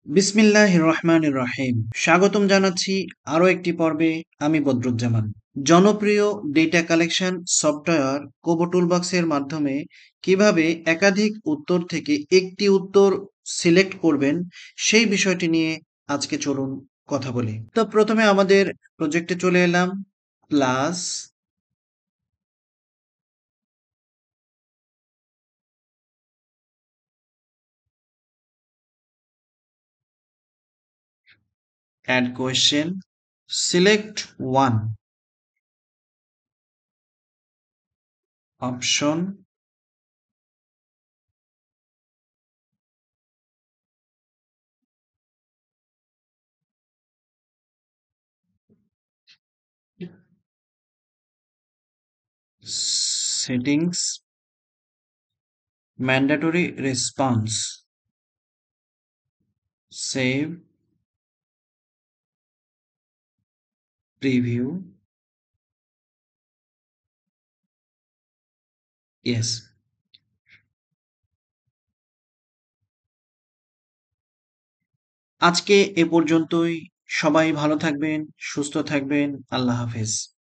বিসমিল্লাহির রহমানির রহিম। স্বাগতম জানাচ্ছি আরো একটি পর্বে। আমি বদরুজ্জামান। জনপ্রিয় ডেটা কালেকশন সফটওয়্যার কোবো টুলবক্সের মাধ্যমে কিভাবে একাধিক উত্তর থেকে একটি উত্তর সিলেক্ট করবেন সেই বিষয়টি নিয়ে আজকে চলুন কথা বলি। তো প্রথমে আমাদের প্রজেক্টে চলে এলাম। Plus add question, select one, option, settings, mandatory response, save, preview, yes. আজকে এ পর্যন্তই। সবাই ভালো থাকবেন, সুস্থ থাকবেন। আল্লাহ হাফেজ।